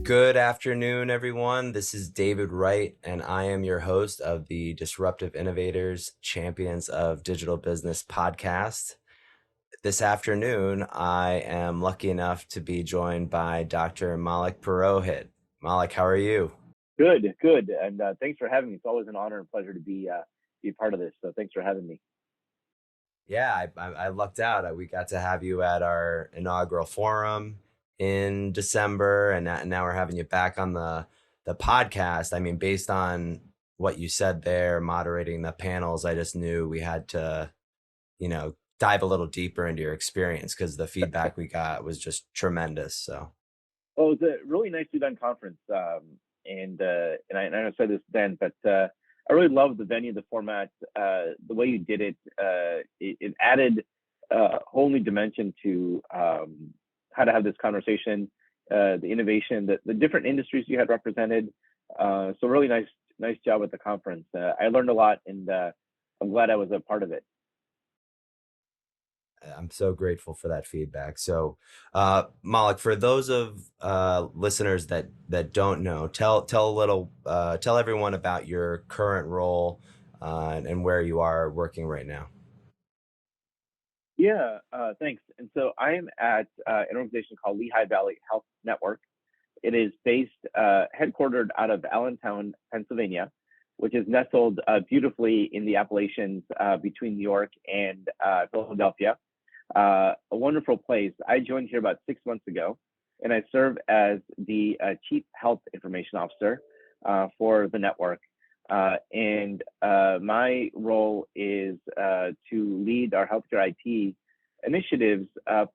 Good afternoon, everyone. This is David Wright, and I am your host of the Disruptive Innovators Champions of Digital Business podcast. This afternoon, I am lucky enough to be joined by Dr. Maulik Purohit. Maulik, how are you? Good, and thanks for having me. It's always an honor and pleasure to be a part of this. So thanks for having me. Yeah, I lucked out. We got to have you at our inaugural forum in December, and now we're having you back on the podcast. I mean, based on what you said there, moderating the panels, I just knew we had to, dive a little deeper into your experience because the feedback we got was just tremendous. So, Well, it was a really nicely done conference, and I said this then, but I really loved the venue, the format, the way you did it. It added a whole new dimension to how to have this conversation, the innovation, the different industries you had represented. So really nice job at the conference. I learned a lot, and I'm glad I was a part of it. I'm so grateful for that feedback. So, Malik, for those of listeners that don't know, tell everyone about your current role and where you are working right now. Yeah, thanks. And so I am at an organization called Lehigh Valley Health Network. It is based, headquartered out of Allentown, Pennsylvania, which is nestled beautifully in the Appalachians between New York and Philadelphia. A wonderful place. I joined here about 6 months ago, and I serve as the Chief Health Information Officer for the network. And my role is to lead our healthcare IT initiatives,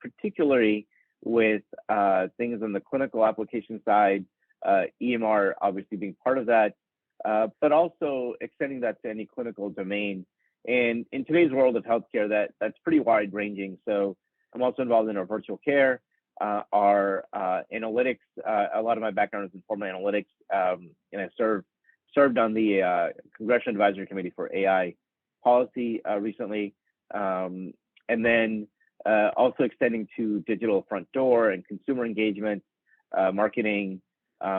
particularly with things on the clinical application side, EMR obviously being part of that, but also extending that to any clinical domain. And in today's world of healthcare, that's pretty wide ranging. So I'm also involved in our virtual care, our analytics. A lot of my background is in formal analytics, and I served on the Congressional Advisory Committee for AI policy recently, and then also extending to digital front door and consumer engagement, marketing,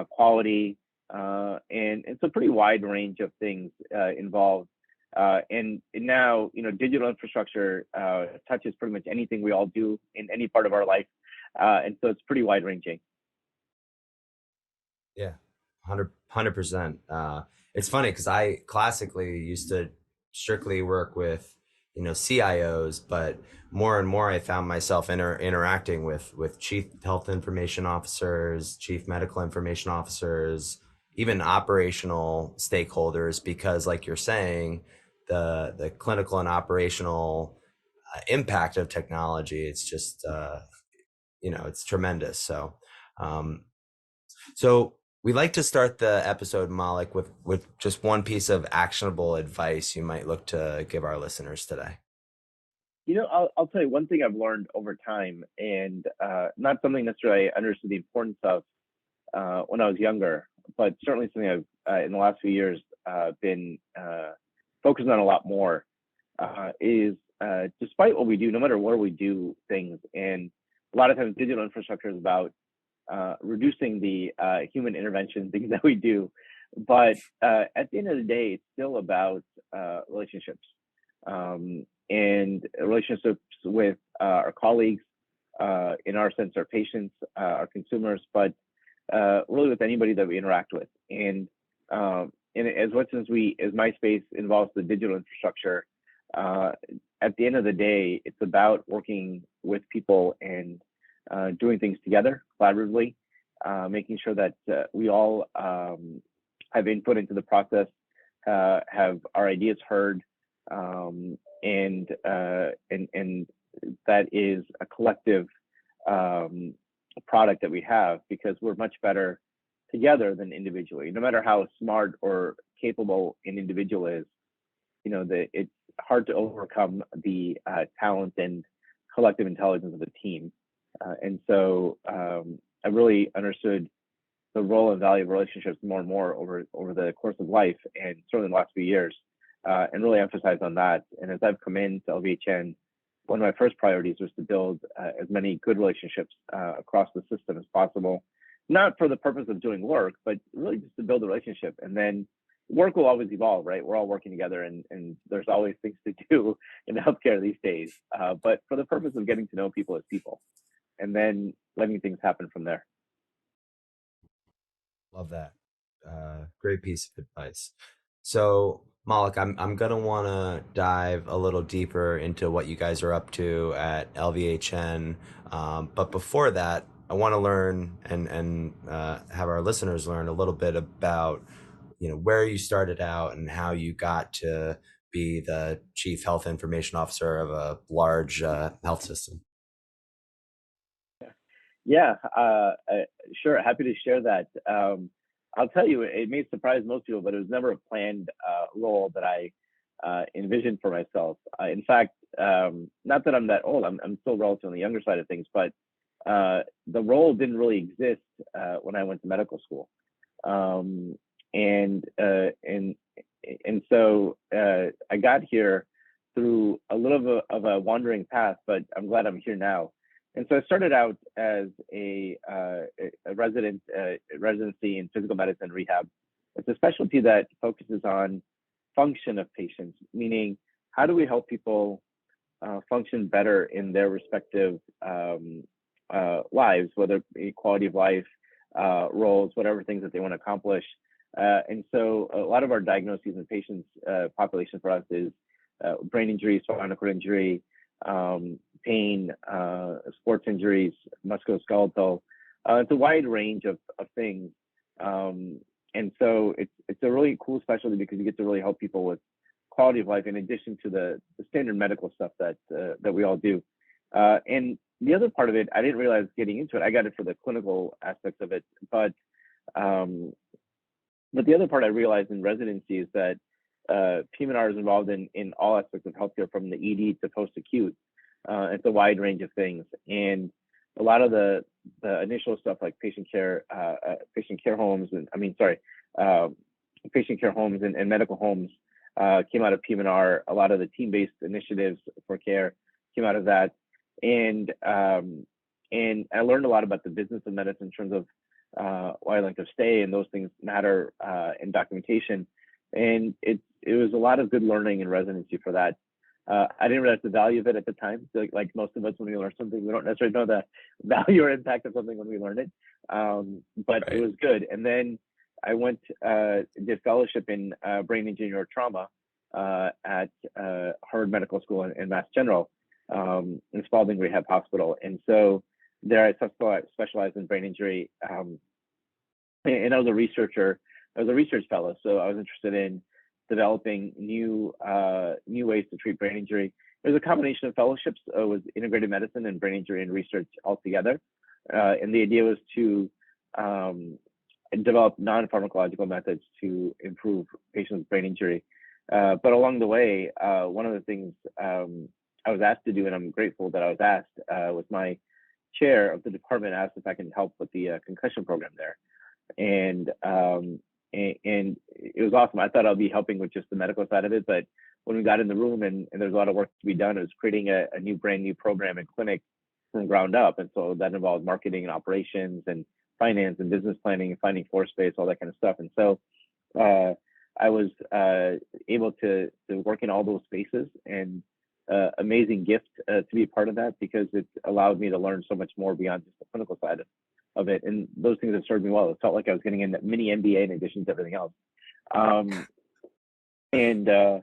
quality, and it's a pretty wide range of things involved. And now, digital infrastructure touches pretty much anything we all do in any part of our life, and so it's pretty wide ranging. Yeah, 100%. It's funny because I classically used to strictly work with, CIOs, but more and more I found myself interacting with chief health information officers, chief medical information officers, even operational stakeholders, because like you're saying, the clinical and operational impact of technology, it's just, it's tremendous. Um, so we like to start the episode, Malik, with just one piece of actionable advice you might look to give our listeners today. I'll tell you one thing I've learned over time, and not something necessarily I understood the importance of when I was younger, but certainly something I've in the last few years been focusing on a lot more. Is despite what we do, no matter where we do things, and a lot of times digital infrastructure is about reducing the human intervention things that we do. But at the end of the day, it's still about relationships, and relationships with our colleagues, in our sense, our patients, our consumers, but really with anybody that we interact with. And as much as my space involves the digital infrastructure, at the end of the day, it's about working with people and doing things together collaboratively, making sure that we all have input into the process, have our ideas heard, and that is a collective product that we have, because we're much better together than individually. No matter how smart or capable an individual is, it's hard to overcome the talent and collective intelligence of a team. And so I really understood the role and value of relationships more and more over the course of life, and certainly in the last few years, and really emphasized on that. And as I've come into LVHN, one of my first priorities was to build as many good relationships across the system as possible, not for the purpose of doing work, but really just to build a relationship. And then work will always evolve, right? We're all working together, and there's always things to do in healthcare these days. But for the purpose of getting to know people as people, and then letting things happen from there. Love that. Great piece of advice. So, Maulik, I'm gonna want to dive a little deeper into what you guys are up to at LVHN. But before that, I want to learn and have our listeners learn a little bit about where you started out and how you got to be the chief health information officer of a large health system. Yeah, sure. Happy to share that. I'll tell you, it may surprise most people, but it was never a planned role that I envisioned for myself. In fact, not that I'm that old, I'm still relatively on the younger side of things, but the role didn't really exist when I went to medical school. Um, and, uh, and, and so I got here through a little bit of a wandering path, but I'm glad I'm here now. And so I started out as a residency in physical medicine rehab. It's a specialty that focuses on function of patients, meaning how do we help people function better in their respective lives, whether it be quality of life, roles, whatever things that they want to accomplish. And so a lot of our diagnoses in patients population for us is brain injury, spinal cord injury, pain, sports injuries, musculoskeletal. It's a wide range of things. And so it's a really cool specialty because you get to really help people with quality of life in addition to the standard medical stuff that we all do. And the other part of it, I didn't realize getting into it. I got it for the clinical aspects of it, but the other part I realized in residency is that PM&R is involved in all aspects of healthcare, from the ED to post-acute. It's a wide range of things, and a lot of the initial stuff like patient care homes, patient care homes and medical homes came out of PM&R. A lot of the team-based initiatives for care came out of that, and I learned a lot about the business of medicine in terms of why length of stay and those things matter in documentation, and it was a lot of good learning in residency for that. I didn't realize the value of it at the time. Like most of us, when we learn something, we don't necessarily know the value or impact of something when we learn it. But Right. it was good. And then I went did fellowship in brain injury or trauma at Harvard Medical School in Mass General, in Spalding Rehab Hospital. And so there I specialized in brain injury, and I was a researcher. I was a research fellow, so I was interested in developing new ways to treat brain injury. There's a combination of fellowships with integrated medicine and brain injury and research all together. And the idea was to develop non-pharmacological methods to improve patients with brain injury. But along the way, one of the things I was asked to do, and I'm grateful that I was asked, was my chair of the department asked if I can help with the concussion program there. And and it was awesome. I thought I'd be helping with just the medical side of it, but when we got in the room and there's a lot of work to be done, it was creating a brand new program and clinic from ground up. And so that involved marketing and operations and finance and business planning and finding floor space, all that kind of stuff. And so I was able to work in all those spaces, and amazing gift to be a part of that, because it allowed me to learn so much more beyond just the clinical side of it. And those things have served me well. It felt like I was getting a mini MBA in addition to everything else. And a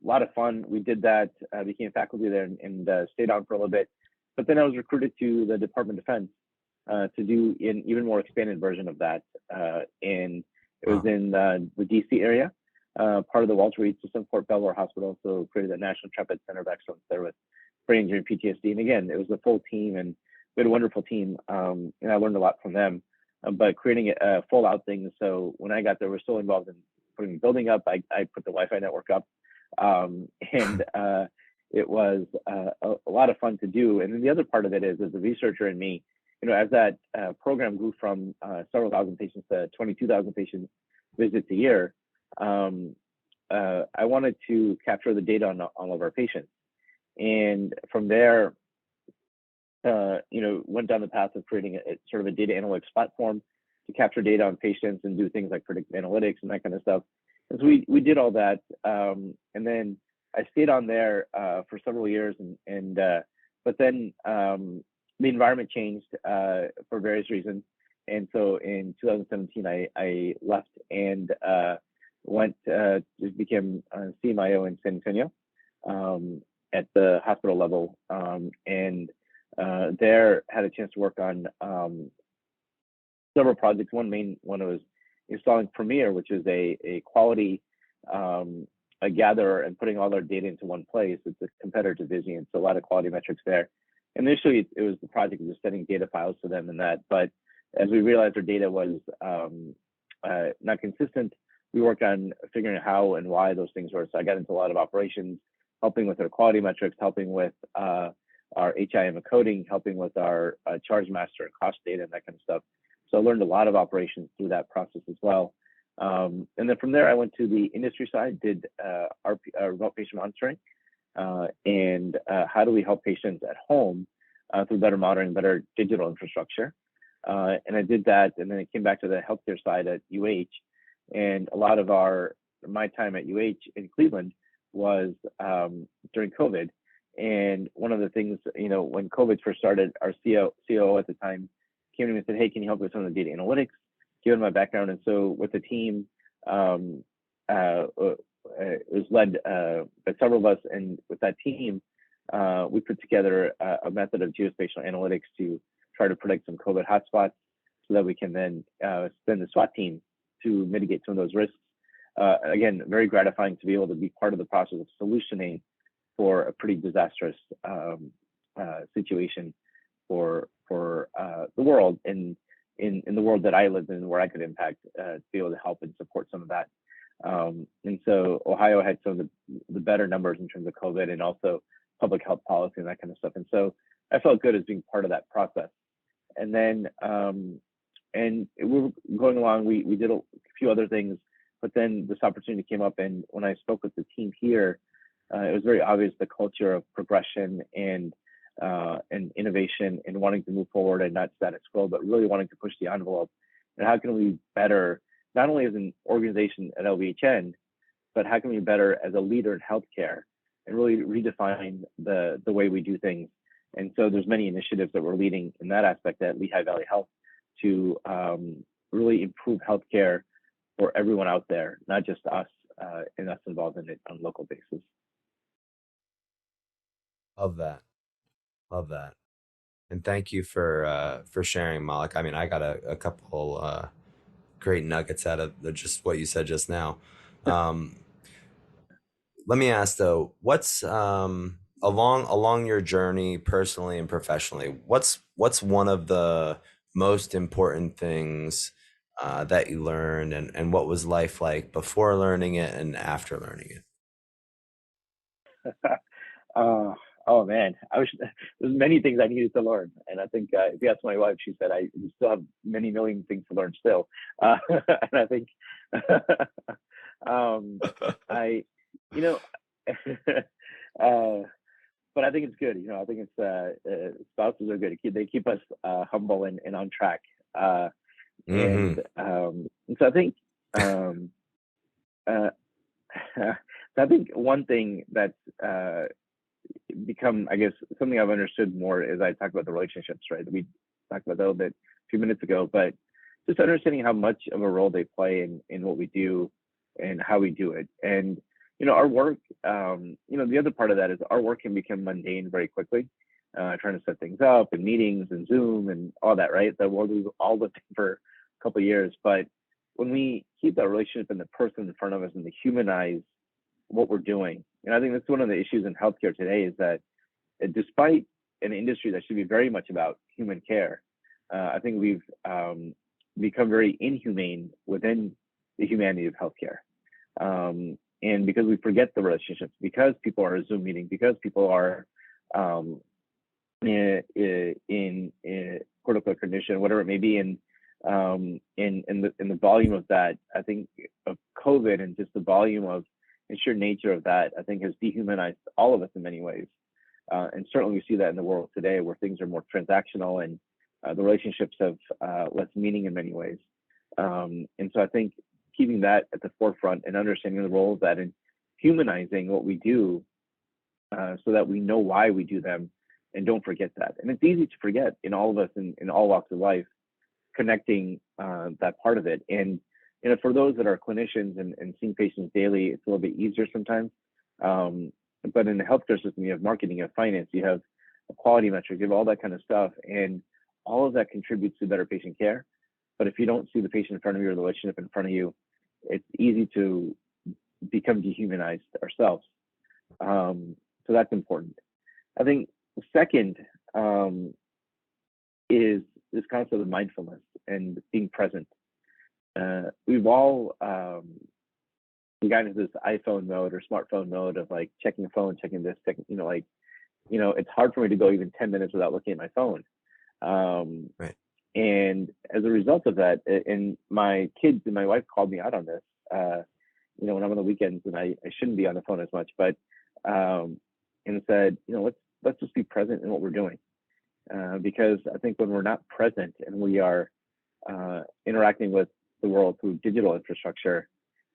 lot of fun. We did that, became faculty there, and stayed on for a little bit. But then I was recruited to the Department of Defense to do an even more expanded version of that. And it was in the DC area, part of the Walter Reed System, Fort Belvoir Hospital. So created the National Intrepid Center of Excellence there with brain injury and PTSD. And again, it was a full team, and we had a wonderful team, and I learned a lot from them. But creating a full out thing. So when I got there, we're still involved in putting the building up. I put the Wi-Fi network up, and it was a lot of fun to do. And then the other part of it is, as a researcher and me, as that program grew from several thousand patients to 22,000 patient visits a year, I wanted to capture the data on all of our patients. And from there, went down the path of creating sort of a data analytics platform to capture data on patients and do things like predictive analytics and that kind of stuff. And so we did all that, and then I stayed on there for several years, but then the environment changed for various reasons, and so in 2017 I left and went just became CMIO in San Antonio at the hospital level, and there had a chance to work on several projects. One main one was installing Premier, which is a quality a gatherer and putting all our data into one place. It's a competitor to Vizient, so a lot of quality metrics there. Initially, it was the project of just sending data files to them and that, but as we realized our data was not consistent, we worked on figuring out how and why those things were. So I got into a lot of operations, helping with our quality metrics, helping with our HIM coding, helping with our charge master and cost data and that kind of stuff. So I learned a lot of operations through that process as well. And then from there, I went to the industry side, did remote patient monitoring, and how do we help patients at home through better monitoring, better digital infrastructure. And I did that, and then I came back to the healthcare side at UH. And a lot of my time at UH in Cleveland was during COVID. And one of the things, when COVID first started, our COO at the time came to me and said, "Hey, can you help with some of the data analytics?" Given my background, and so with the team, it was led by several of us, and with that team, we put together a method of geospatial analytics to try to predict some COVID hotspots, so that we can then send the SWAT team to mitigate some of those risks. Again, very gratifying to be able to be part of the process of solutioning for a pretty disastrous situation for the world, and in the world that I lived in, where I could impact, to be able to help and support some of that. And so Ohio had some of the better numbers in terms of COVID and also public health policy and that kind of stuff. And so I felt good as being part of that process. And then, and we were going along, we did a few other things, but then this opportunity came up. And when I spoke with the team here, it was very obvious the culture of progression and innovation and wanting to move forward and not status quo, but really wanting to push the envelope. And how can we better, not only as an organization at LVHN, but how can we better as a leader in healthcare and really redefine the way we do things. And so there's many initiatives that we're leading in that aspect at Lehigh Valley Health to really improve healthcare for everyone out there, not just us and us involved in it on a local basis. Love that. Love that. And thank you for sharing, Maulik. I mean, I got a couple great nuggets out of just what you said just now. Let me ask though, what's along your journey personally and professionally, what's one of the most important things that you learned, and what was life like before learning it and after learning it? Oh man, there's many things I needed to learn, and I think if you ask my wife, she said I still have many million things to learn still, and I think I, you know, but I think it's good. I think it's spouses are good. They keep us humble and on track, Mm-hmm. and so I think uh, I think one thing that's become, I guess, something I've understood more as I talk about the relationships, right? We talked about that a little bit a few minutes ago, but just understanding how much of a role they play in what we do and how we do it. And, our work, the other part of that is our work can become mundane very quickly, trying to set things up and meetings and Zoom and all that, right? That we've all lived for a couple of years. But when we keep that relationship and the person in front of us and the humanize what we're doing, and I think that's one of the issues in healthcare today is that despite an industry that should be very much about human care, I think we've become very inhumane within the humanity of healthcare. And because we forget the relationships, because people are Zoom meeting, because people are in critical condition, whatever it may be, and in the volume of that, I think of COVID and just the volume of and sheer nature of that, I think has dehumanized all of us in many ways. And certainly we see that in the world today where things are more transactional and the relationships have less meaning in many ways. And so I think keeping that at the forefront and understanding the role of that and humanizing what we do so that we know why we do them and don't forget that. And it's easy to forget in all of us in all walks of life, connecting that part of it. And for those that are clinicians and seeing patients daily, it's a little bit easier sometimes. But in the healthcare system, you have marketing, you have finance, you have a quality metric, you have all that kind of stuff, and all of that contributes to better patient care. But if you don't see the patient in front of you or the relationship in front of you, it's easy to become dehumanized ourselves. So that's important. I think the second is this concept of mindfulness and being present. We've all gotten into this iPhone mode or smartphone mode of like checking the phone, checking this, checking, it's hard for me to go even 10 minutes without looking at my phone. Right. And as a result of that, and my kids and my wife called me out on this, when I'm on the weekends and I shouldn't be on the phone as much, but, and said, let's just be present in what we're doing. Because I think when we're not present and we are interacting with the world through digital infrastructure,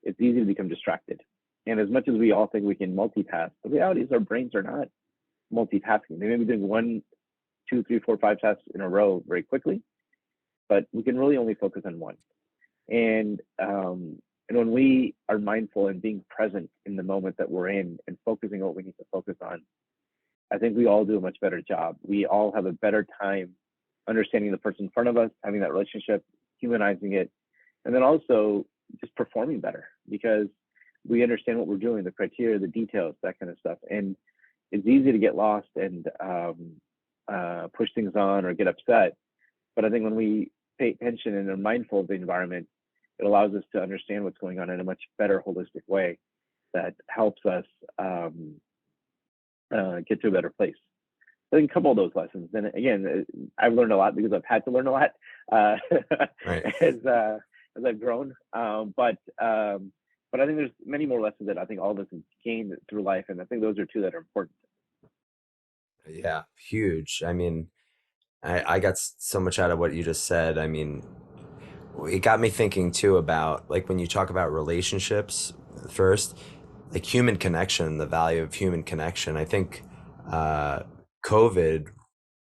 it's easy to become distracted. And as much as we all think we can multitask, the reality is our brains are not multitasking. They may be doing 1, 2, 3, 4, 5 tasks in a row very quickly, but we can really only focus on one. And when we are mindful and being present in the moment that we're in and focusing on what we need to focus on, I think we all do a much better job. We all have a better time understanding the person in front of us, having that relationship, humanizing it, and then also just performing better because we understand what we're doing, the criteria, the details, that kind of stuff. And it's easy to get lost and push things on or get upset. But I think when we pay attention and are mindful of the environment, it allows us to understand what's going on in a much better holistic way that helps us get to a better place. I think a couple of those lessons. And again, I've learned a lot because I've had to learn a lot Right. as I've grown. But I think there's many more lessons that I think all of us have gained through life, and I think those are two that are important. Yeah, huge. I mean, I got so much out of what you just said. I mean, it got me thinking too about like when you talk about relationships first, like human connection, the value of human connection. I think COVID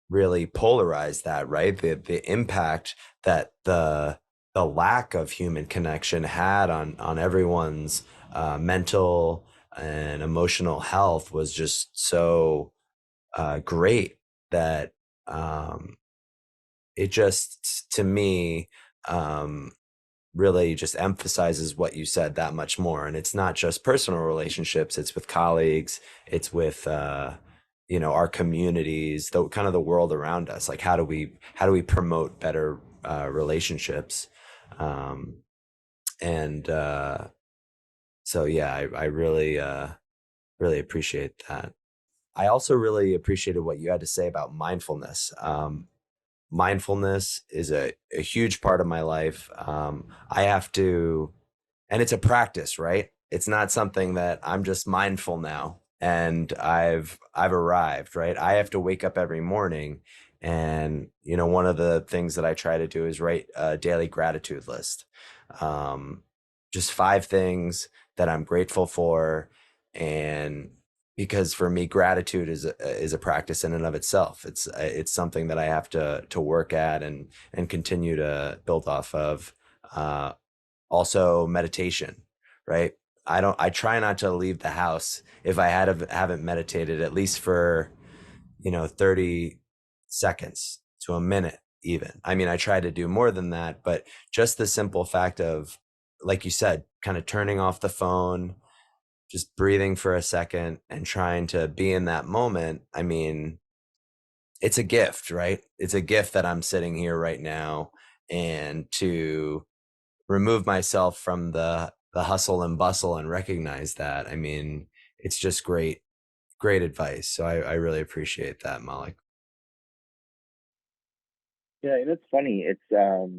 really polarized that, right? The impact that the lack of human connection had on everyone's mental and emotional health was just so great that it just to me really just emphasizes what you said that much more. And it's not just personal relationships, it's with colleagues, it's with our communities, the kind of the world around us. Like how do we promote better relationships? And so yeah, I really appreciate that. I also really appreciated what you had to say about mindfulness. Mindfulness is a huge part of my life. I have to, and it's a practice, right? It's not something that I'm just mindful now and I've arrived, right? I have to wake up every morning, and one of the things that I try to do is write a daily gratitude list. Um, just 5 things that I'm grateful for, and because for me gratitude is a practice in and of itself. It's something that I have to work at and continue to build off of. Also meditation, right? I try not to leave the house if I haven't meditated at least for 30 seconds to a minute even. I mean, I try to do more than that, but just the simple fact of, like you said, kind of turning off the phone, just breathing for a second and trying to be in that moment. I mean, it's a gift, right? It's a gift that I'm sitting here right now, and to remove myself from the hustle and bustle and recognize that. I mean, it's just great advice. So I really appreciate that, Maulik. Yeah, and it's funny. It's so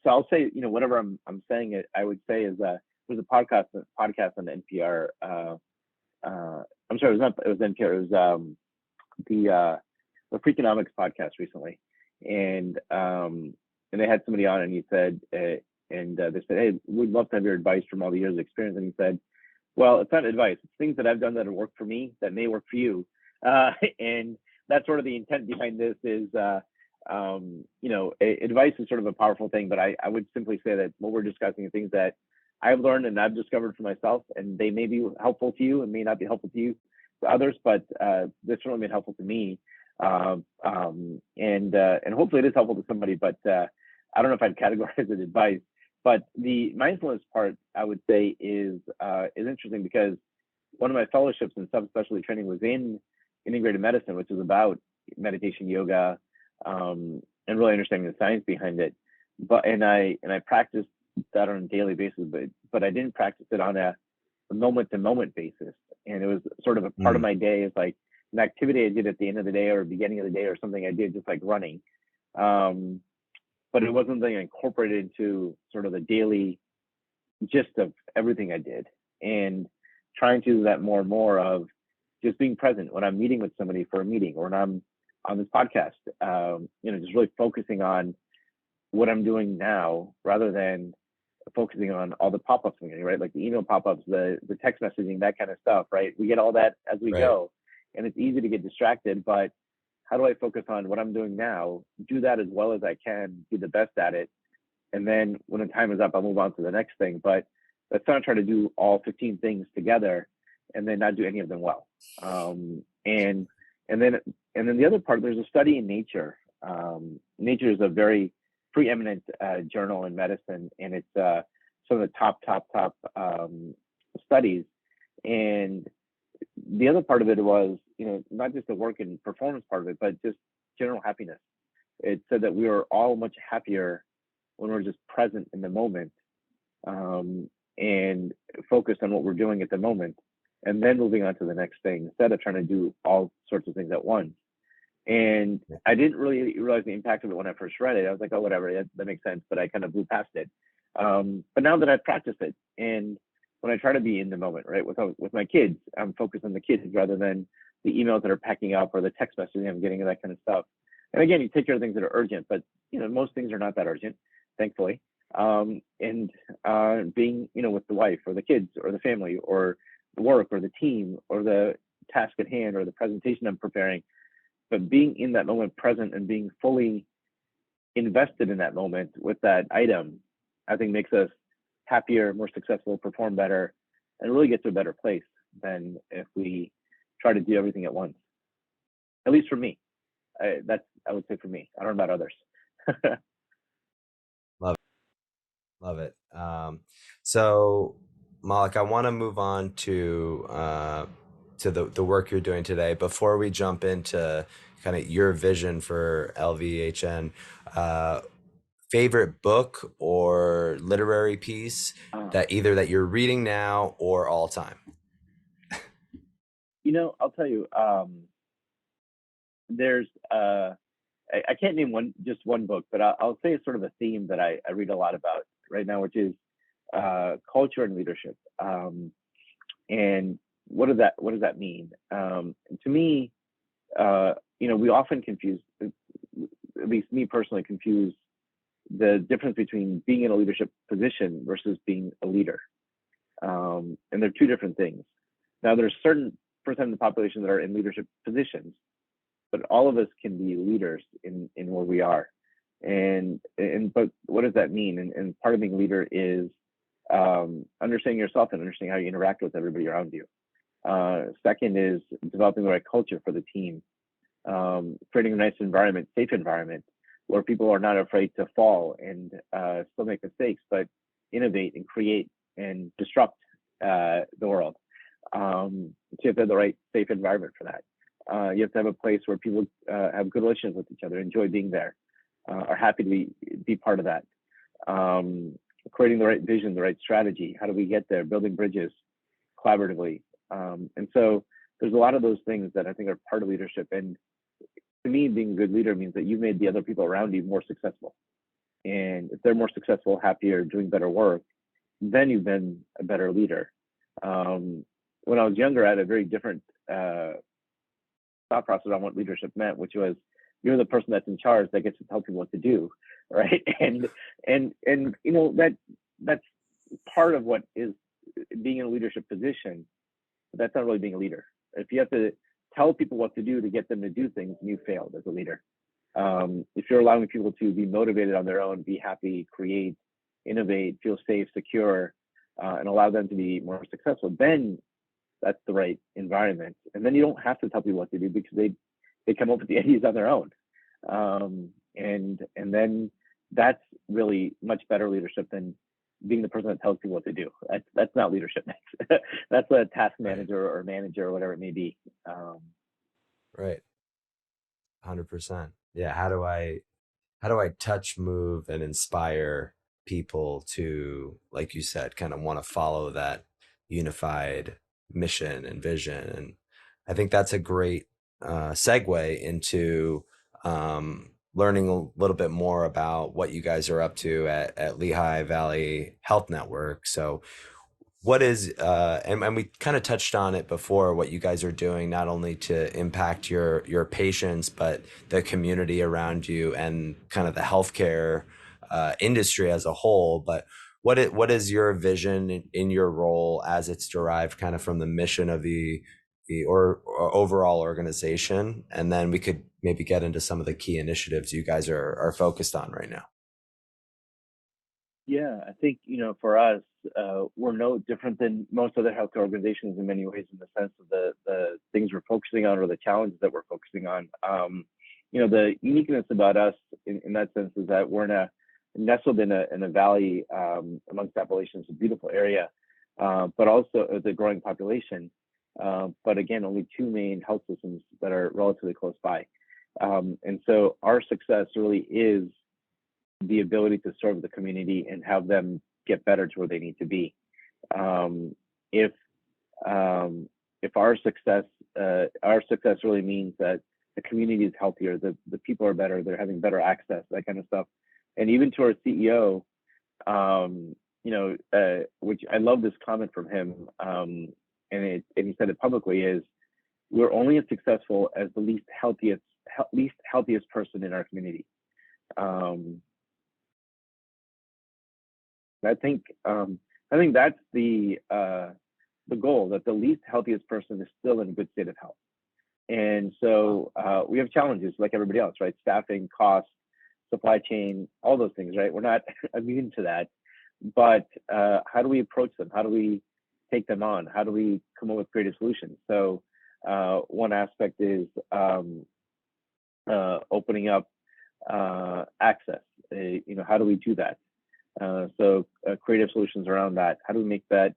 I'll say, whatever I'm saying it, I would say is there's a podcast on NPR. I'm sorry, it was not, it was NPR. It was the Freakonomics podcast recently, and they had somebody on, and he said, they said, "Hey, we'd love to have your advice from all the years of experience." And he said, "Well, it's not advice; it's things that I've done that have worked for me that may work for you." And that's sort of the intent behind this is, advice is sort of a powerful thing, but I would simply say that what we're discussing are things that I've learned and I've discovered for myself, and they may be helpful to you and may not be helpful to you to others, but this certainly been helpful to me. And hopefully it is helpful to somebody, but I don't know if I'd categorize it as advice. But the mindfulness part, I would say, is interesting because one of my fellowships in subspecialty training was in integrated medicine, which is about meditation, yoga, and really understanding the science behind it. And I practiced that on a daily basis, but I didn't practice it on a moment to moment basis. And it was sort of a part of my day is like an activity I did at the end of the day or beginning of the day or something I did just like running. But it wasn't something I incorporated into sort of the daily gist of everything I did, and trying to do that more and more of just being present when I'm meeting with somebody for a meeting or when I'm on this podcast, just really focusing on what I'm doing now rather than focusing on all the pop-ups I'm getting, right? Like the email pop-ups, the text messaging, that kind of stuff, right? We get all that as we Right. go, and it's easy to get distracted, but how do I focus on what I'm doing now, do that as well as I can, be the best at it, and then when the time is up, I'll move on to the next thing. But let's not try to do all 15 things together and then not do any of them well. And then the other part, there's a study in Nature. Nature is a very preeminent journal in medicine, and it's some of the top studies. And the other part of it was, not just the work and performance part of it, but just general happiness. It said that we are all much happier when we're just present in the moment, and focused on what we're doing at the moment, and then moving on to the next thing instead of trying to do all sorts of things at once. And I didn't really realize the impact of it when I first read it. I was like, oh, whatever, that makes sense, but I kind of blew past it. But now that I've practiced it, and when I try to be in the moment, right, with my kids, I'm focused on the kids rather than the emails that are packing up or the text messaging I'm getting, and that kind of stuff. And again, you take care of things that are urgent, but most things are not that urgent, thankfully. And being, with the wife or the kids or the family or the work or the team or the task at hand or the presentation I'm preparing, but being in that moment present and being fully invested in that moment with that item, I think makes us happier, more successful, perform better, and really get to a better place than if we try to do everything at once. At least for me, that's, I would say, for me. I don't know about others. Love it. So Maulik, I want to move on to the work you're doing today. Before we jump into kind of your vision for LVHN, favorite book or literary piece that you're reading now or all time? I'll tell you, there's I can't name just one book, but I'll say it's sort of a theme that I read a lot about right now, which is culture and leadership. And what does that mean? To me, we often confuse, at least me personally, confuse the difference between being in a leadership position versus being a leader. And they're two different things. Now, there's certain percent of the population that are in leadership positions, but all of us can be leaders in where we are. But what does that mean? And part of being a leader is understanding yourself and understanding how you interact with everybody around you. Second is developing the right culture for the team, creating a nice environment, safe environment, where people are not afraid to fall and still make mistakes, but innovate and create and disrupt the world. So you have to have the right safe environment for that. You have to have a place where people have good relations with each other, enjoy being there, are happy to be part of that. Creating the right vision, the right strategy. How do we get there? Building bridges collaboratively. And so there's a lot of those things that I think are part of leadership. And to me, being a good leader means that you've made the other people around you more successful. And if they're more successful, happier, doing better work, then you've been a better leader. When I was younger, I had a very different thought process on what leadership meant, which was you're the person that's in charge that gets to tell people what to do, right? And that's part of what is being in a leadership position. But that's not really being a leader. If you have to tell people what to do to get them to do things, you failed as a leader. If you're allowing people to be motivated on their own, be happy, create, innovate, feel safe, secure, and allow them to be more successful, then that's the right environment. And then you don't have to tell people what to do because they come up with the ideas on their own. And then that's really much better leadership than being the person that tells people what to do. That's not leadership. That's a task manager or manager or whatever it may be. Right. 100%. Yeah. How do I touch, move, and inspire people to, like you said, kind of want to follow that unified mission and vision? And I think that's a great segue into learning a little bit more about what you guys are up to at Lehigh Valley Health Network. So what is and we kind of touched on it before, what you guys are doing not only to impact your patients but the community around you and kind of the healthcare industry as a whole. But what is your vision in your role as it's derived kind of from the mission of or overall organization? And then we could maybe get into some of the key initiatives you guys are focused on right now. Yeah, I think, for us, we're no different than most other healthcare organizations in many ways in the sense of the things we're focusing on or the challenges that we're focusing on. The uniqueness about us in that sense is that we're nestled in a valley amongst Appalachians, a beautiful area, but also the growing population. But again, only two main health systems that are relatively close by. And so our success really is the ability to serve the community and have them get better to where they need to be. If our success really means that the community is healthier, the people are better, they're having better access, that kind of stuff. And even to our CEO, which I love this comment from him, and he said it publicly, is we're only as successful as the least healthiest person in our community. I think that's the goal, that the least healthiest person is still in a good state of health. And so we have challenges like everybody else, right? Staffing, cost, supply chain, all those things, right? We're not immune to that. But how do we approach them? How do we take them on? How do we come up with creative solutions? So one aspect is opening up access. How do we do that? So creative solutions around that. How do we make that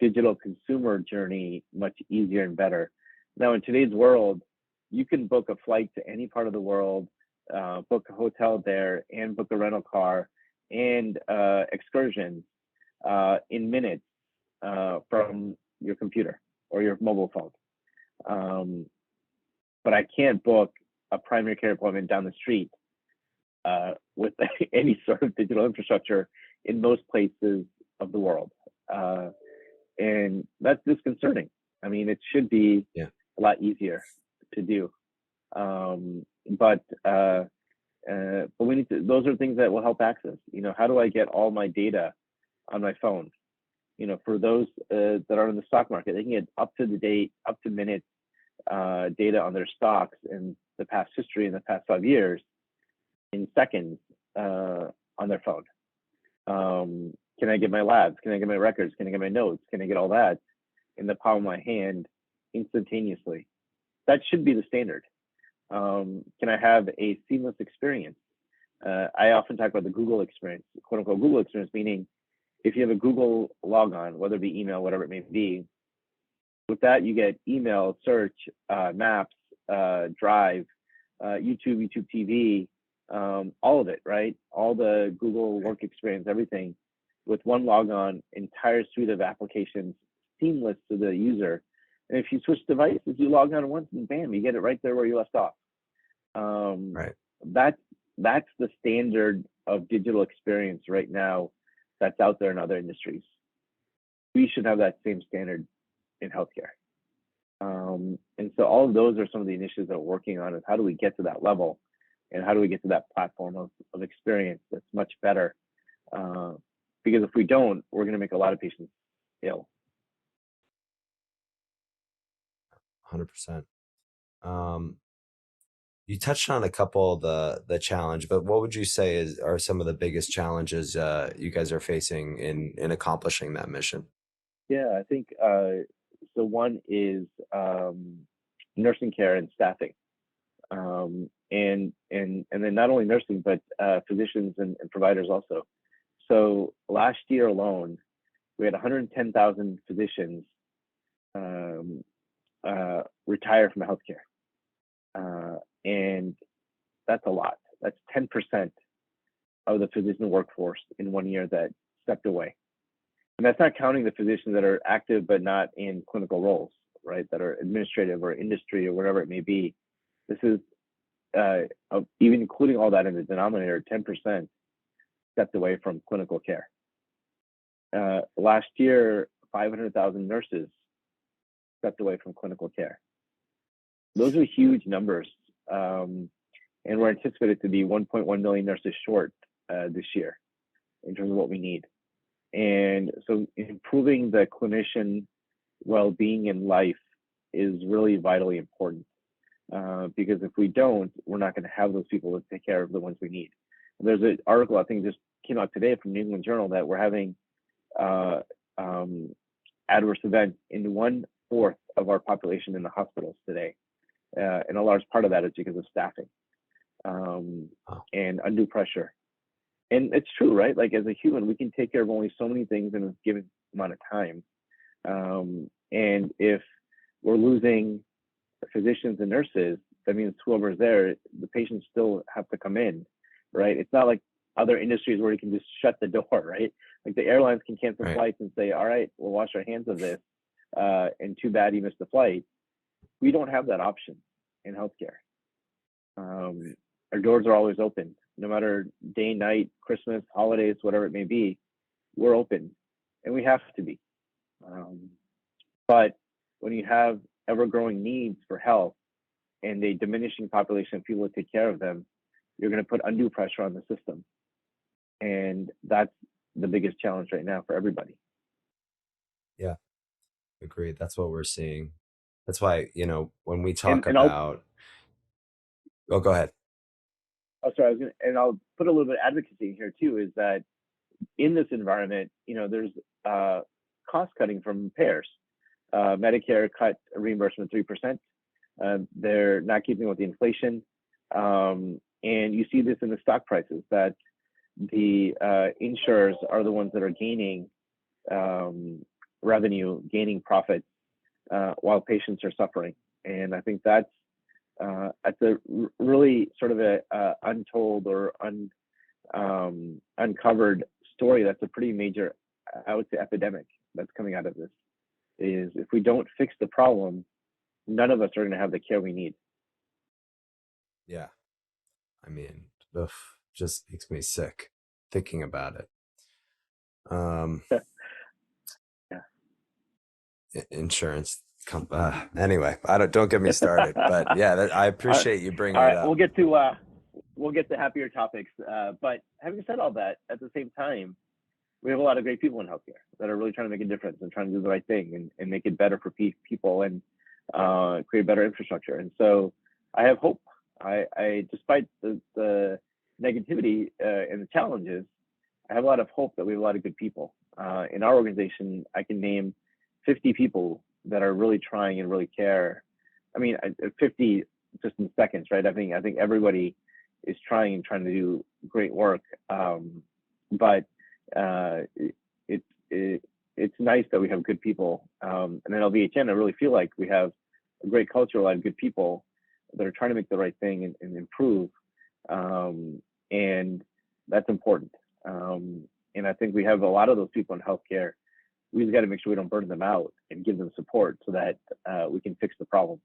digital consumer journey much easier and better? Now, in today's world, you can book a flight to any part of the world, book a hotel there, and book a rental car and excursions in minutes from your computer or your mobile phone. But I can't book a primary care appointment down the street with any sort of digital infrastructure in most places of the world. And that's disconcerting. I mean, it should be a lot easier to do. But we need to, those are things that will help access. How do I get all my data on my phone? For those that are in the stock market, they can get up to minute data on their stocks and the past history in the past 5 years in seconds on their phone. Can I get my labs? Can I get my records? Can I get my notes? Can I get all that in the palm of my hand instantaneously? That should be the standard. Can I have a seamless experience? I often talk about the Google experience, quote unquote Google experience, meaning if you have a Google logon, whether it be email, whatever it may be, with that you get email, search, maps, drive, YouTube TV, all of it, right? All the Google work experience, everything with one logon, entire suite of applications, seamless to the user. And if you switch devices, you log on once and bam, you get it right there where you left off. Right. That's the standard of digital experience right now that's out there in other industries. We should have that same standard in healthcare. And so all of those are some of the initiatives that we're working on, is how do we get to that level, and how do we get to that platform of experience that's much better? Uh, because if we don't, we're going to make a lot of patients ill. 100%. You touched on a couple of the challenge, but what would you say are some of the biggest challenges you guys are facing in accomplishing that mission? Yeah, I think so. One is nursing care and staffing, and then not only nursing but physicians and providers also. So last year alone, we had 110,000 physicians um, retire from healthcare, and that's a lot. That's 10% of the physician workforce in one year that stepped away. And that's not counting the physicians that are active but not in clinical roles, right? That are administrative or industry or whatever it may be. This is even including all that in the denominator, 10% stepped away from clinical care. Last year, 500,000 nurses stepped away from clinical care. Those are huge numbers. And we're anticipated to be 1.1 million nurses short this year in terms of what we need. And so improving the clinician well-being in life is really vitally important, because if we don't, we're not going to have those people to take care of the ones we need. There's an article I think just came out today from New England Journal that we're having uh, adverse events in 1/4 of our population in the hospitals today, and a large part of that is because of staffing Oh, and undue pressure. And it's true, right? Like as a human, we can take care of only so many things in a given amount of time. And if we're losing physicians and nurses, that means whoever's there, the patients still have to come in, right? It's not like other industries where you can just shut the door, right? Like the airlines can cancel right, flights and say, all right, we'll wash our hands of this. And too bad you missed the flight. We don't have that option in healthcare. Um, our doors are always open, no matter day, night, Christmas, holidays, whatever it may be. We're open, and we have to be. Um, but when you have ever-growing needs for health and a diminishing population of people to take care of them, you're going to put undue pressure on the system, and that's the biggest challenge right now for everybody. yeah, agreed. That's what we're seeing. That's why, when we And talk and I'll about, oh, go ahead. oh, sorry, and I'll put a little bit of advocacy in here too. Is that in this environment, there's cost cutting from payers. Medicare cut reimbursement 3%. They're not keeping with the inflation, and you see this in the stock prices that the insurers are the ones that are gaining revenue, gaining profits, while patients are suffering. And I think that's a really sort of a untold or uncovered story. That's a pretty major, I would say, epidemic that's coming out of this. Is if we don't fix the problem, none of us are going to have the care we need. Yeah, I mean, ugh, just makes me sick thinking about it. Um, Yeah. insurance anyway, I don't get me started, but yeah, I All right, appreciate you bringing all it right. up. We'll get to happier topics. But having said all that, at the same time, we have a lot of great people in healthcare that are really trying to make a difference and trying to do the right thing and make it better for people and create better infrastructure. And so I have hope. Despite the negativity and the challenges, I have a lot of hope that we have a lot of good people. In our organization, I can name 50 people that are really trying and really care. I mean, 50 just in seconds, right? I think everybody is trying to do great work. But it, it it's nice that we have good people. And then LVHN, I really feel like we have a great culture, a lot of good people that are trying to make the right thing and improve. And that's important. And I think we have a lot of those people in healthcare. We just got to make sure we don't burn them out and give them support so that we can fix the problem.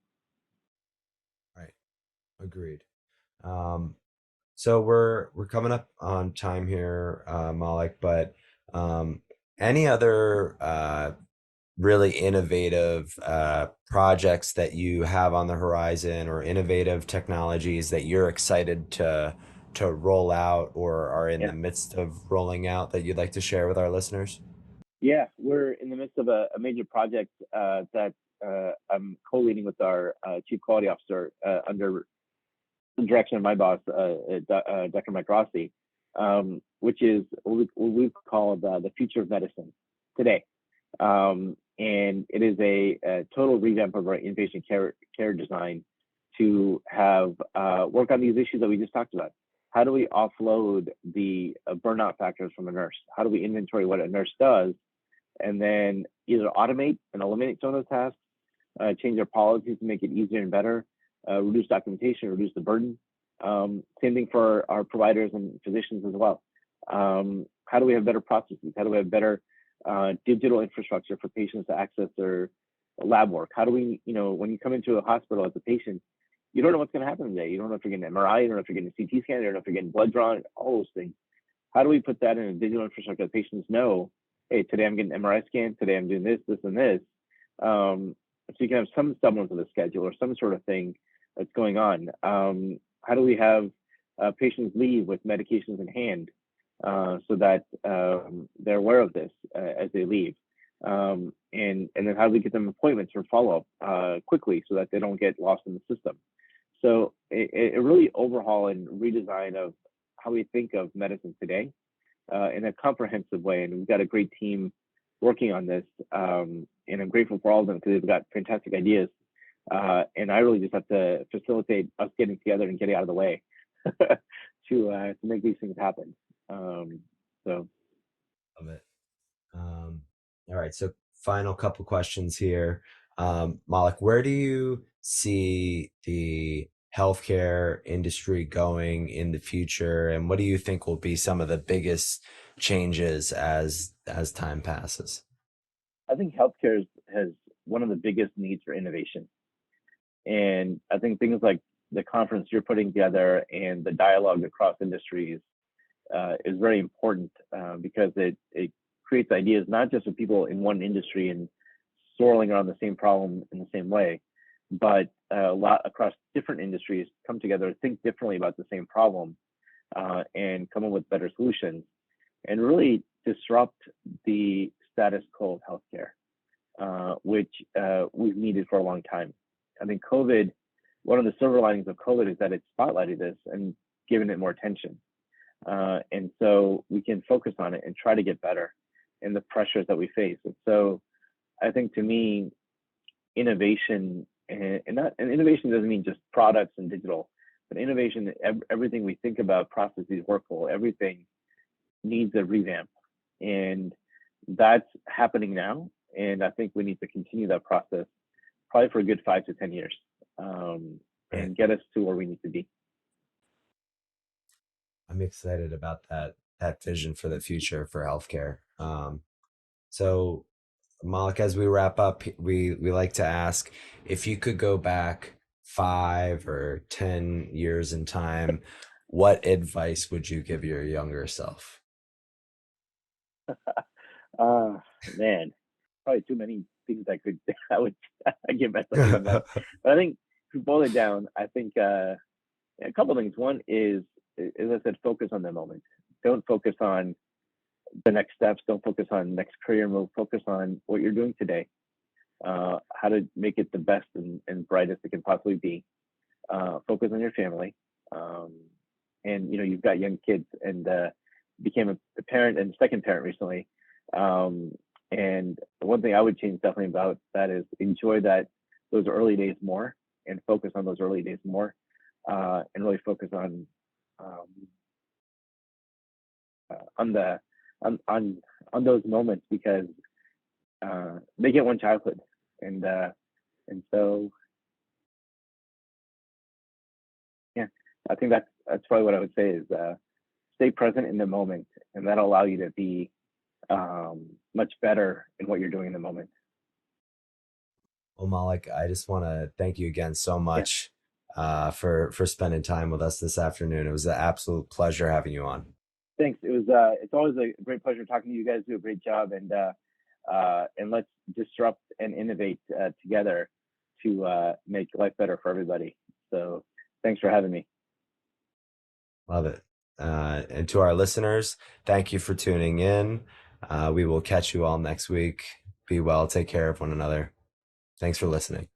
Right, agreed. Um, so we're coming up on time here, Malik, but um, any other really innovative projects that you have on the horizon, or innovative technologies that you're excited to roll out or are in the Yeah. midst of rolling out that you'd like to share with our listeners? Yeah, we're in the midst of a major project that I'm co-leading with our chief quality officer under the direction of my boss, Dr. Mike Rossi, which is what we call the future of medicine today. And it is a total revamp of our inpatient care design to have work on these issues that we just talked about. How do we offload the burnout factors from a nurse? How do we inventory what a nurse does, and then either automate and eliminate some of those tasks, change our policies to make it easier and better, reduce documentation, reduce the burden. Same thing for our providers and physicians as well. How do we have better processes? How do we have better digital infrastructure for patients to access their lab work? How do we, when you come into a hospital as a patient, you don't know what's going to happen today. You don't know if you're getting an MRI, you don't know if you're getting a CT scan, you don't know if you're getting blood drawn, all those things. How do we put that in a digital infrastructure that patients know, hey, today I'm getting an MRI scan, today I'm doing this, this, and this. So you can have some semblance of a schedule or some sort of thing that's going on. How do we have patients leave with medications in hand so that they're aware of this as they leave? And then how do we get them appointments for follow-up quickly so that they don't get lost in the system? So it really overhaul and redesign of how we think of medicine today in a comprehensive way. And we've got a great team working on this. And I'm grateful for all of them because they've got fantastic ideas. And I really just have to facilitate us getting together and getting out of the way to make these things happen. So Love it. All right, so final couple questions here. Maulik, where do you see the healthcare industry going in the future, and what do you think will be some of the biggest changes as time passes? I think healthcare has one of the biggest needs for innovation. And I think things like the conference you're putting together and the dialogue across industries is very important because it creates ideas not just for people in one industry and swirling around the same problem in the same way, but a lot across different industries come together, think differently about the same problem, and come up with better solutions, and really disrupt the status quo of healthcare, which we've needed for a long time. I think COVID, one of the silver linings of COVID is that it spotlighted this and given it more attention. And so we can focus on it and try to get better in the pressures that we face. And so I think to me, innovation and innovation doesn't mean just products and digital, but innovation, everything we think about, processes, workflow, everything needs a revamp. And that's happening now. And I think we need to continue that process probably for a good 5 to 10 years Right. and get us to where we need to be. I'm excited about that vision for the future for healthcare. So Malik, as we wrap up, we like to ask if you could go back 5 or 10 years in time, what advice would you give your younger self? Uh, Man, probably too many things I would give myself good advice. But I think to boil it down, I think a couple of things. One is, as I said, focus on the moment. Don't focus on the next steps. Don't focus on next career move. Focus on what you're doing today. How to make it the best and brightest it can possibly be. Focus on your family. And you've got young kids and became a parent and second parent recently. And one thing I would change definitely about that is enjoy those early days more and focus on those early days more, and really focus um, on the on those moments because they get one childhood, and so yeah, I think that's probably what I would say is stay present in the moment, and that'll allow you to be much better in what you're doing in the moment. Well, Malik, I just want to thank you again so Yeah, much for spending time with us this afternoon. It was an absolute pleasure having you on. thanks. It's always a great pleasure talking to you. You guys do a great job, and and let's disrupt and innovate together to make life better for everybody. So thanks for having me. Love it. And to our listeners, thank you for tuning in. We will catch you all next week. Be well, take care of one another. Thanks for listening.